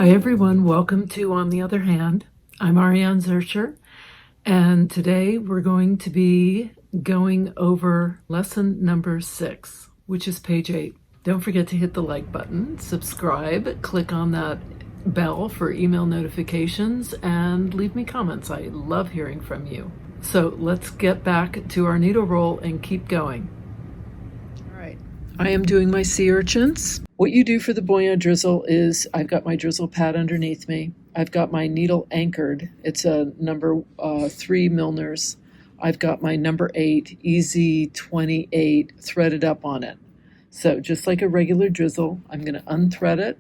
Hi everyone, welcome to On the Other Hand. I'm Ariane Zurcher, and today we're going to be going over lesson number 6, which is page 8. Don't forget to hit the like button, subscribe, click on that bell for email notifications, and leave me comments. I love hearing from you. So let's get back to our needle roll and keep going. All right, I am doing my sea urchins. What you do for the Bullion drizzle is I've got my drizzle pad underneath me. I've got my needle anchored. It's a number 3 Milner's. I've got my number 8 Easy 28 threaded up on it. So just like a regular drizzle, I'm going to unthread it,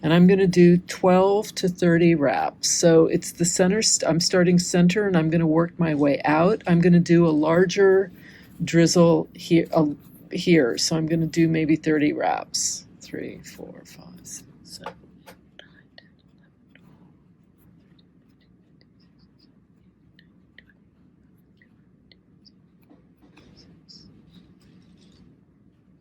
and I'm going to do 12 to 30 wraps. So it's the center. I'm starting center, and I'm going to work my way out. I'm going to do a larger drizzle here, so I'm going to do maybe 30 wraps. 3, 4, 5, 6, 7, 8, 9, 10, 11,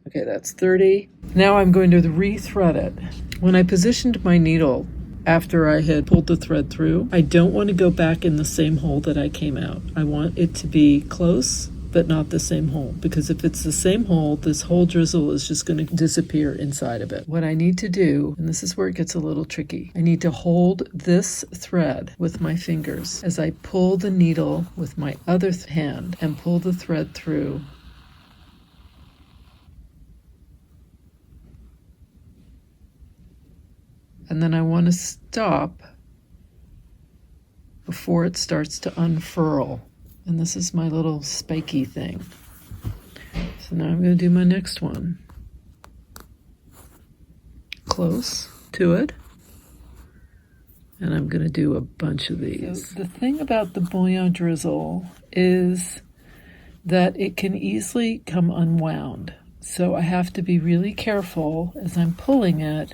12. Okay, that's 30. Now I'm going to re-thread it. When I positioned my needle after I had pulled the thread through, I don't want to go back in the same hole that I came out. I want it to be close, but not the same hole, because if it's the same hole, this whole drizzle is just going to disappear inside of it. What I need to do, and this is where it gets a little tricky, I need to hold this thread with my fingers as I pull the needle with my other hand and pull the thread through. And then I want to stop before it starts to unfurl. And this is my little spiky thing. So now I'm going to do my next one. Close to it. And I'm going to do a bunch of these. So the thing about the Bullion drizzle is that it can easily come unwound. So I have to be really careful as I'm pulling it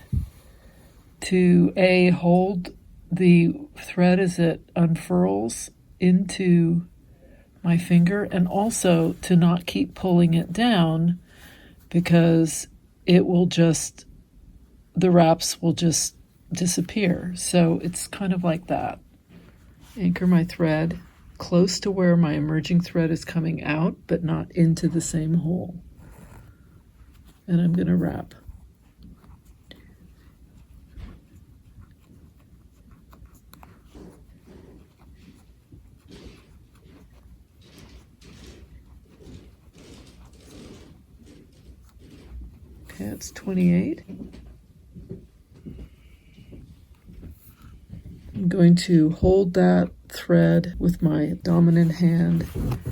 to hold the thread as it unfurls into my finger, and also to not keep pulling it down, because it will just, the wraps will just disappear. So it's kind of like that. Anchor my thread close to where my emerging thread is coming out, but not into the same hole. And I'm going to wrap. Okay, that's 28. I'm going to hold that thread with my dominant hand,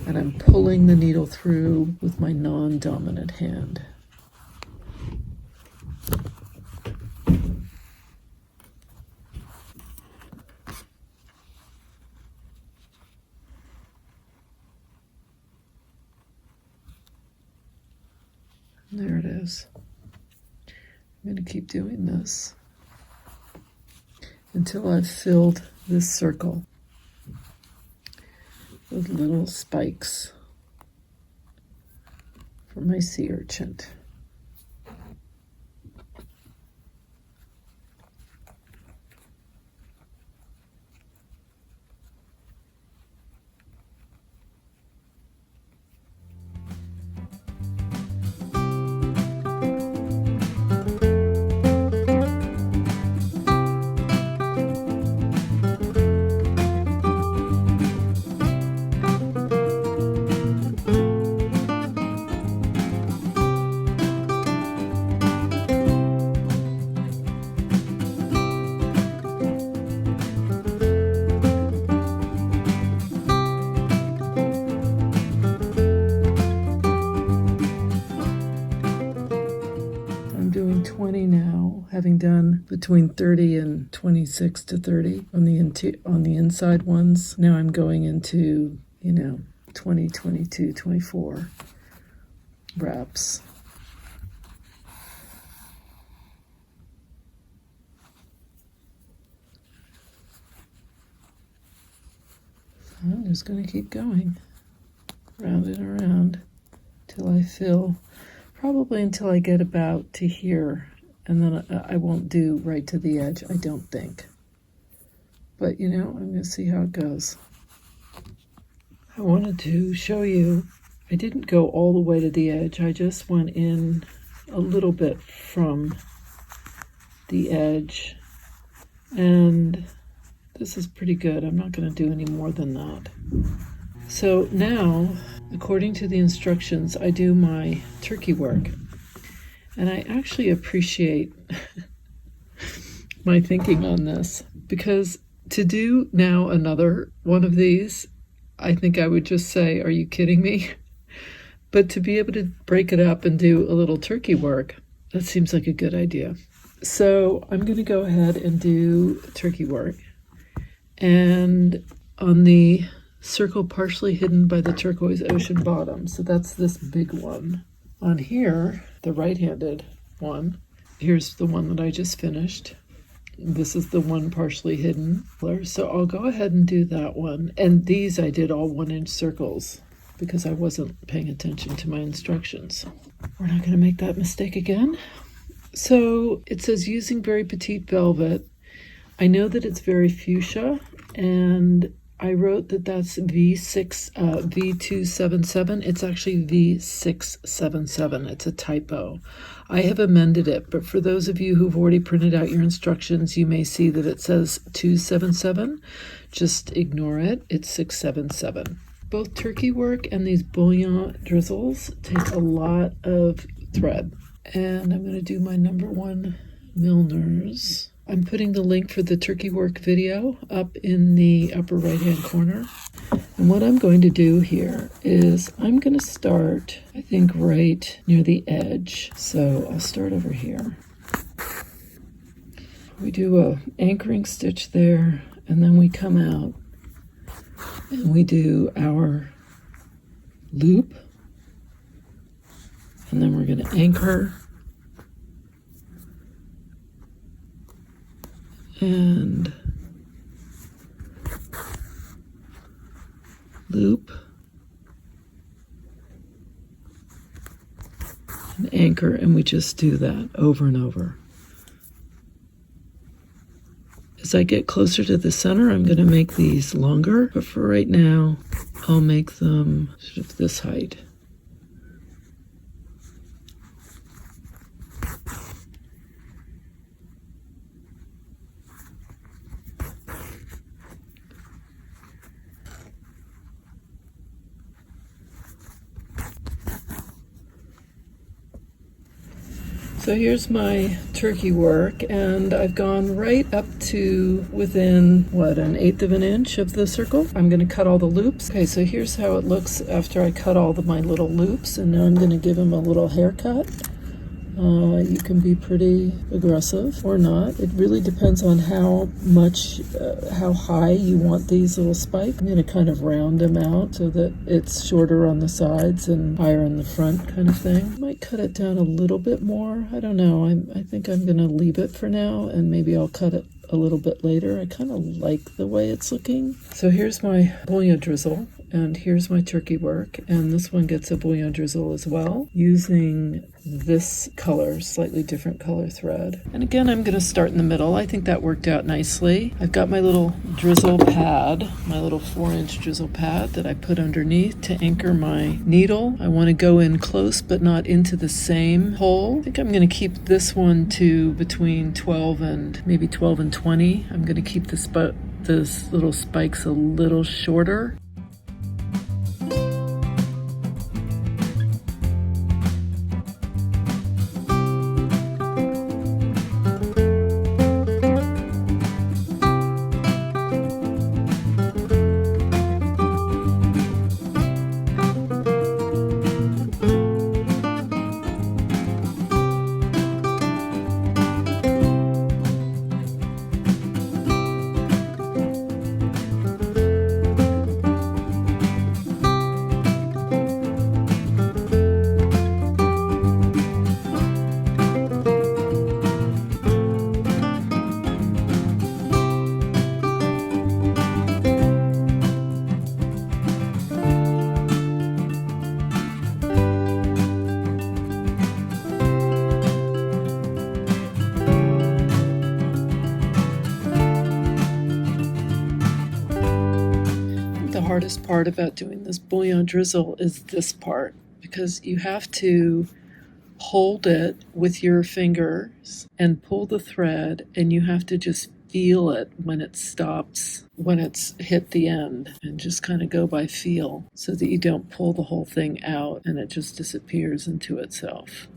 and I'm pulling the needle through with my non-dominant hand. There it is. I'm going to keep doing this until I've filled this circle with little spikes for my sea urchin. Doing 20 now, having done between 30 and 26 to 30 on the inside ones. Now I'm going into 20, 22, 24 wraps. So I'm just going to keep going round and around till I fill, probably until I get about to here, And then I won't do right to the edge, I don't think. But you know, I'm going to see how it goes. I wanted to show you, I didn't go all the way to the edge. I just went in a little bit from the edge. And this is pretty good. I'm not going to do any more than that. So now, according to the instructions, I do my turkey work. And I actually appreciate my thinking on this, because to do now another one of these, I think I would just say, are you kidding me? But to be able to break it up and do a little turkey work, that seems like a good idea. So I'm going to go ahead and do turkey work. And on the circle partially hidden by the turquoise ocean bottom, so that's this big one. On here, the right-handed one, here's the one that I just finished. This is the one partially hidden. So I'll go ahead and do that one. And these I did all 1-inch circles because I wasn't paying attention to my instructions. We're not going to make that mistake again. So it says using very petite velvet. I know that it's very fuchsia, and I wrote that that's V277. It's actually V677. It's a typo. I have amended it, but for those of you who've already printed out your instructions, you may see that it says 277. Just ignore it. It's 677. Both turkey work and these Bullion drizzles take a lot of thread. And I'm going to do my number 1 Milners. I'm putting the link for the turkey work video up in the upper right-hand corner. And what I'm going to do here is I'm going to start, I think, right near the edge. So I'll start over here. We do a anchoring stitch there, and then we come out and we do our loop. And then we're going to anchor and loop and anchor, and we just do that over and over. As I get closer to the center, I'm going to make these longer, but for right now, I'll make them sort of this height. So here's my turkey work, and I've gone right up to within, what, 1/8 of an inch of the circle. I'm going to cut all the loops. Okay, so here's how it looks after I cut all my little loops, and now I'm going to give them a little haircut. You can be pretty aggressive or not. It really depends on how much, how high you want these little spikes. I'm going to kind of round them out so that it's shorter on the sides and higher in the front, kind of thing. I might cut it down a little bit more. I don't know. I think I'm going to leave it for now, and maybe I'll cut it a little bit later. I kind of like the way it's looking. So here's my Bullion drizzle, and here's my turkey work, and this one gets a Bullion drizzle as well, using this color, slightly different color thread. And again, I'm going to start in the middle. I think that worked out nicely. I've got my little drizzle pad, my little 4-inch drizzle pad that I put underneath to anchor my needle. I want to go in close but not into the same hole. I think I'm going to keep this one to between 12 and maybe 12 and 20. I'm going to keep this little spikes a little shorter. hardest part about doing this bullion drizzle is this part, because you have to hold it with your fingers and pull the thread, and you have to just feel it when it stops, when it's hit the end, and just kind of go by feel so that you don't pull the whole thing out and it just disappears into itself.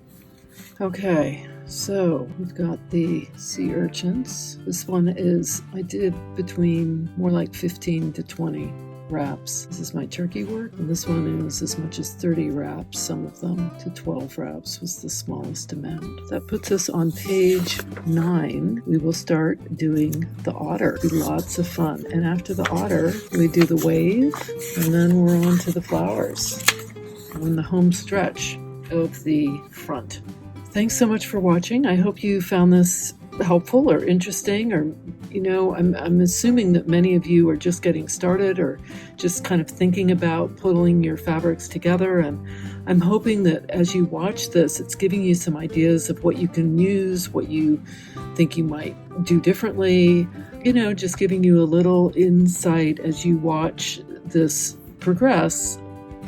Okay, so we've got the sea urchins. This one is, I did between more like 15 to 20 wraps. This is my turkey work, and this one is as much as 30 wraps, some of them to 12 wraps was the smallest amount. That puts us on page 9. We will start doing the otter. It'll be lots of fun. And after the otter, we do the wave, and then we're on to the flowers on the home stretch of the front. Thanks so much for watching. I hope you found this helpful or interesting, or I'm assuming that many of you are just getting started or just kind of thinking about pulling your fabrics together, and I'm hoping that as you watch this, it's giving you some ideas of what you can use, what you think you might do differently, just giving you a little insight as you watch this progress,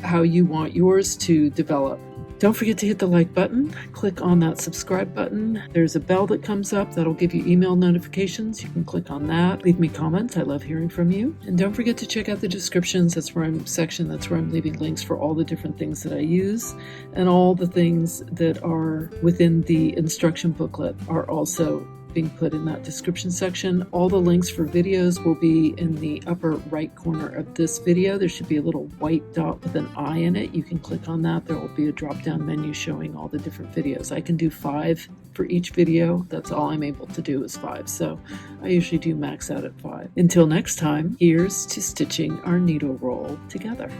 how you want yours to develop. Don't forget to hit the like button, click on that subscribe button. There's a bell that comes up that'll give you email notifications. You can click on that. Leave me comments. I love hearing from you. And don't forget to check out the descriptions. That's where I'm leaving links for all the different things that I use, and all the things that are within the instruction booklet are also being put in that description section. All the links for videos will be in the upper right corner of this video. There should be a little white dot with an eye in it. You can click on that. There will be a drop-down menu showing all the different videos. I can do 5 for each video. That's all I'm able to do is 5. So I usually do max out at 5. Until next time, here's to stitching our needle roll together.